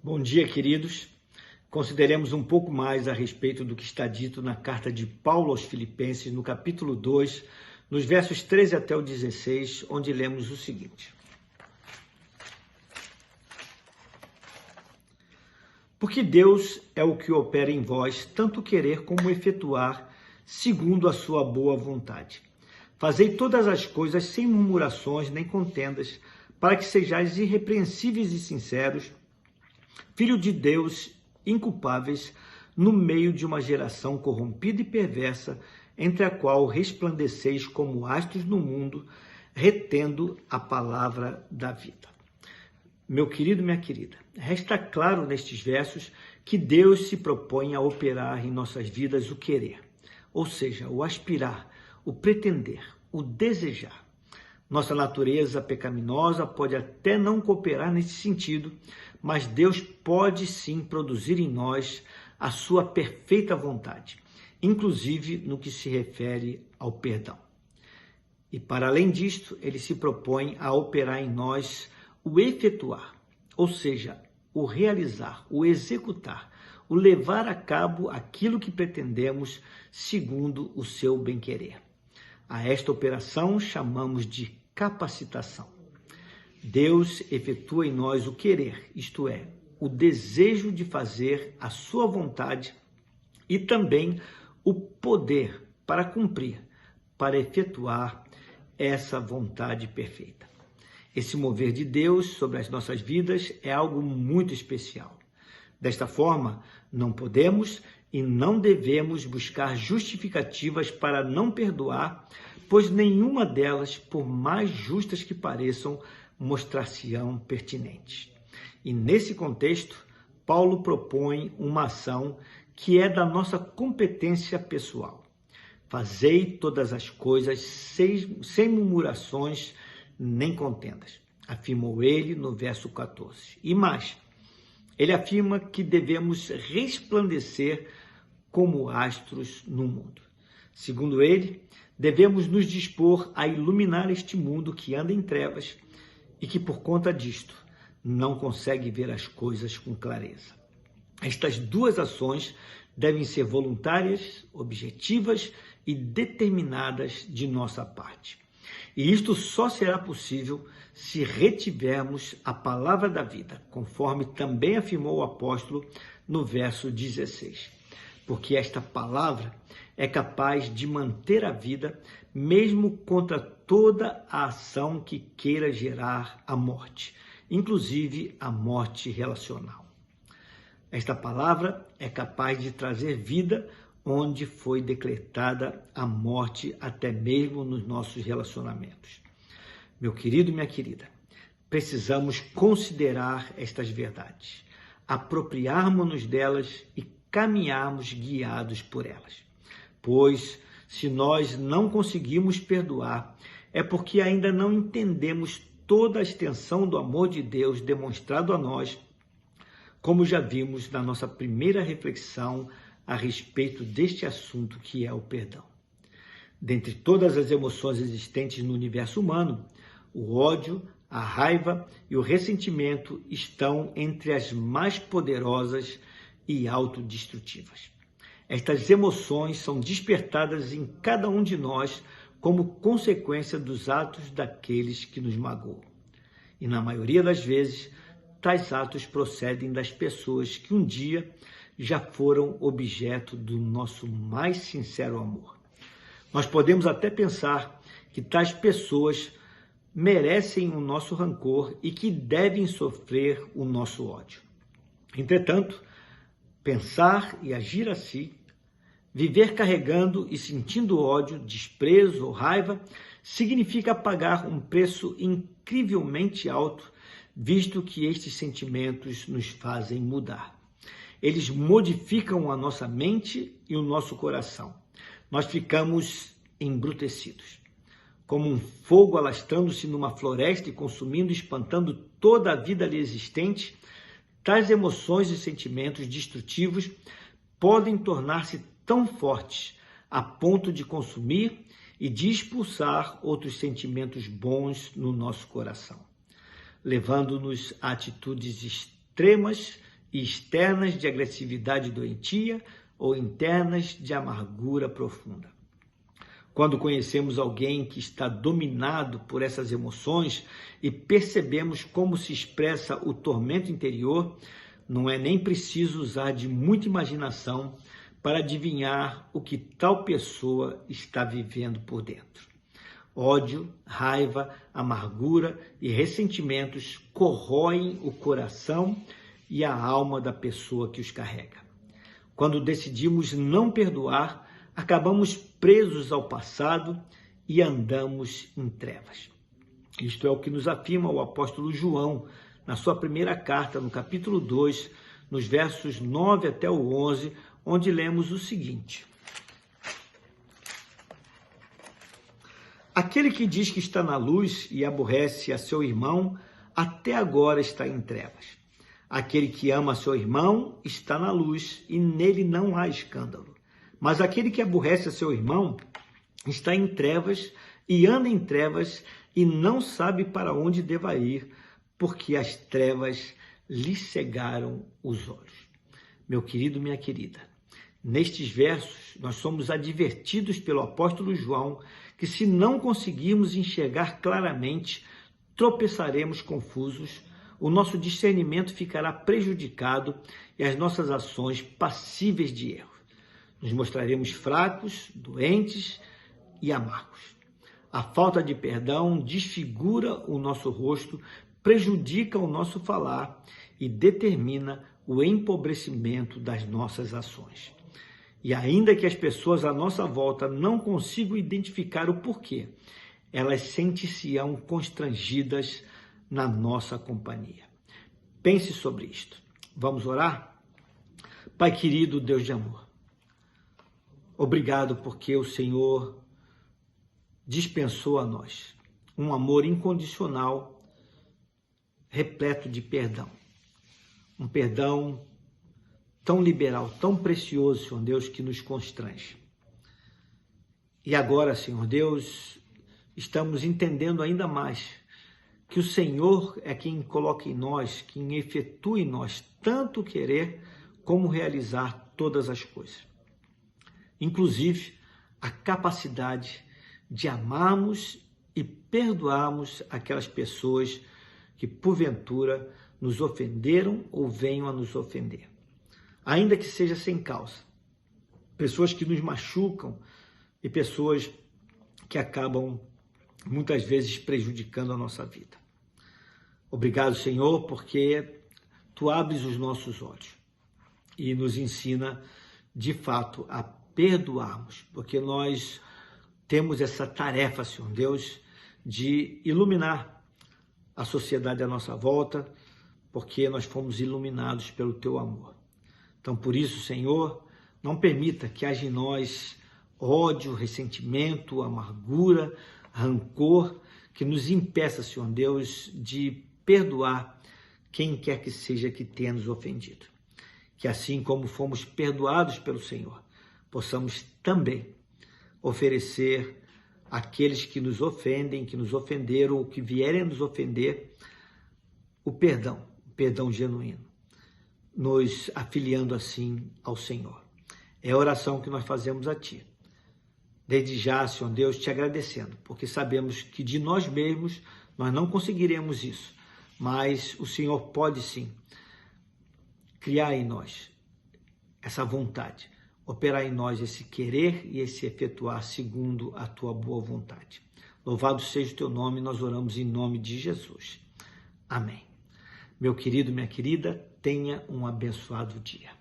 Bom dia, queridos. Consideremos um pouco mais a respeito do que está dito na carta de Paulo aos Filipenses, no capítulo 2, nos versos 13 até o 16, onde lemos o seguinte: Porque Deus é o que opera em vós, tanto querer como efetuar, segundo a sua boa vontade. Fazei todas as coisas sem murmurações nem contendas, para que sejais irrepreensíveis e sinceros, filho de Deus, inculpáveis, no meio de uma geração corrompida e perversa, entre a qual resplandeceis como astros no mundo, retendo a palavra da vida. Meu querido, minha querida, resta claro nestes versos que Deus se propõe a operar em nossas vidas o querer, ou seja, o aspirar, o pretender, o desejar. Nossa natureza pecaminosa pode até não cooperar nesse sentido, mas Deus pode sim produzir em nós a sua perfeita vontade, inclusive no que se refere ao perdão. E para além disto, ele se propõe a operar em nós o efetuar, ou seja, o realizar, o executar, o levar a cabo aquilo que pretendemos segundo o seu bem-querer. A esta operação chamamos de capacitação. Deus efetua em nós o querer, isto é, o desejo de fazer a sua vontade e também o poder para cumprir, para efetuar essa vontade perfeita. Esse mover de Deus sobre as nossas vidas é algo muito especial. Desta forma, não podemos e não devemos buscar justificativas para não perdoar, pois nenhuma delas, por mais justas que pareçam, mostrar-se-ão pertinentes. E nesse contexto, Paulo propõe uma ação que é da nossa competência pessoal. Fazei todas as coisas sem murmurações nem contendas, afirmou ele no verso 14. E mais, ele afirma que devemos resplandecer como astros no mundo. Segundo ele, devemos nos dispor a iluminar este mundo que anda em trevas e que, por conta disto, não consegue ver as coisas com clareza. Estas duas ações devem ser voluntárias, objetivas e determinadas de nossa parte. E isto só será possível se retivermos a palavra da vida, conforme também afirmou o apóstolo no verso 16. Porque esta palavra é capaz de manter a vida, mesmo contra toda a ação que queira gerar a morte, inclusive a morte relacional. Esta palavra é capaz de trazer vida onde foi decretada a morte, até mesmo nos nossos relacionamentos. Meu querido, minha querida, precisamos considerar estas verdades, apropriarmos-nos delas e caminharmos guiados por elas. Pois, se nós não conseguimos perdoar, é porque ainda não entendemos toda a extensão do amor de Deus demonstrado a nós, como já vimos na nossa primeira reflexão a respeito deste assunto que é o perdão. Dentre todas as emoções existentes no universo humano, o ódio, a raiva e o ressentimento estão entre as mais poderosas e autodestrutivas. Estas emoções são despertadas em cada um de nós como consequência dos atos daqueles que nos magoam. E na maioria das vezes, tais atos procedem das pessoas que um dia já foram objeto do nosso mais sincero amor. Nós podemos até pensar que tais pessoas merecem o nosso rancor e que devem sofrer o nosso ódio. Entretanto, pensar e agir assim, viver carregando e sentindo ódio, desprezo ou raiva, significa pagar um preço incrivelmente alto, visto que estes sentimentos nos fazem mudar. Eles modificam a nossa mente e o nosso coração. Nós ficamos embrutecidos, como um fogo alastrando-se numa floresta e consumindo e espantando toda a vida ali existente. Tais emoções e sentimentos destrutivos podem tornar-se tão fortes a ponto de consumir e de expulsar outros sentimentos bons no nosso coração, levando-nos a atitudes extremas e externas de agressividade doentia ou internas de amargura profunda. Quando conhecemos alguém que está dominado por essas emoções e percebemos como se expressa o tormento interior, não é nem preciso usar de muita imaginação para adivinhar o que tal pessoa está vivendo por dentro. Ódio, raiva, amargura e ressentimentos corroem o coração e a alma da pessoa que os carrega. Quando decidimos não perdoar, acabamos presos ao passado e andamos em trevas. Isto é o que nos afirma o apóstolo João na sua primeira carta, no capítulo 2, nos versos 9 até o 11, onde lemos o seguinte: Aquele que diz que está na luz e aborrece a seu irmão, até agora está em trevas. Aquele que ama a seu irmão está na luz e nele não há escândalo. Mas aquele que aborrece a seu irmão está em trevas e anda em trevas e não sabe para onde deva ir, porque as trevas lhe cegaram os olhos. Meu querido, minha querida, nestes versos nós somos advertidos pelo apóstolo João que se não conseguirmos enxergar claramente, tropeçaremos confusos, o nosso discernimento ficará prejudicado e as nossas ações passíveis de erro. Nos mostraremos fracos, doentes e amargos. A falta de perdão desfigura o nosso rosto, prejudica o nosso falar e determina o empobrecimento das nossas ações. E ainda que as pessoas à nossa volta não consigam identificar o porquê, elas sentem-se-ão constrangidas na nossa companhia. Pense sobre isto. Vamos orar? Pai querido, Deus de amor, obrigado porque o Senhor dispensou a nós um amor incondicional, repleto de perdão. Um perdão tão liberal, tão precioso, Senhor Deus, que nos constrange. E agora, Senhor Deus, estamos entendendo ainda mais que o Senhor é quem coloca em nós, quem efetua em nós tanto querer como realizar todas as coisas. Inclusive a capacidade de amarmos e perdoarmos aquelas pessoas que porventura nos ofenderam ou venham a nos ofender. Ainda que seja sem causa. Pessoas que nos machucam e pessoas que acabam muitas vezes prejudicando a nossa vida. Obrigado, Senhor, porque Tu abres os nossos olhos e nos ensina, de fato, a perdoarmos, porque nós temos essa tarefa, Senhor Deus, de iluminar a sociedade à nossa volta, porque nós fomos iluminados pelo Teu amor. Então, por isso, Senhor, não permita que haja em nós ódio, ressentimento, amargura, rancor, que nos impeça, Senhor Deus, de perdoar quem quer que seja que tenha nos ofendido. Que assim como fomos perdoados pelo Senhor, possamos também oferecer àqueles que nos ofendem, que nos ofenderam ou que vierem a nos ofender, o perdão genuíno, nos afiliando assim ao Senhor. É a oração que nós fazemos a Ti. Desde já, Senhor Deus, te agradecendo, porque sabemos que de nós mesmos nós não conseguiremos isso, mas o Senhor pode sim criar em nós essa vontade, operar em nós esse querer e esse efetuar segundo a Tua boa vontade. Louvado seja o Teu nome, nós oramos em nome de Jesus. Amém. Meu querido, minha querida, tenha um abençoado dia.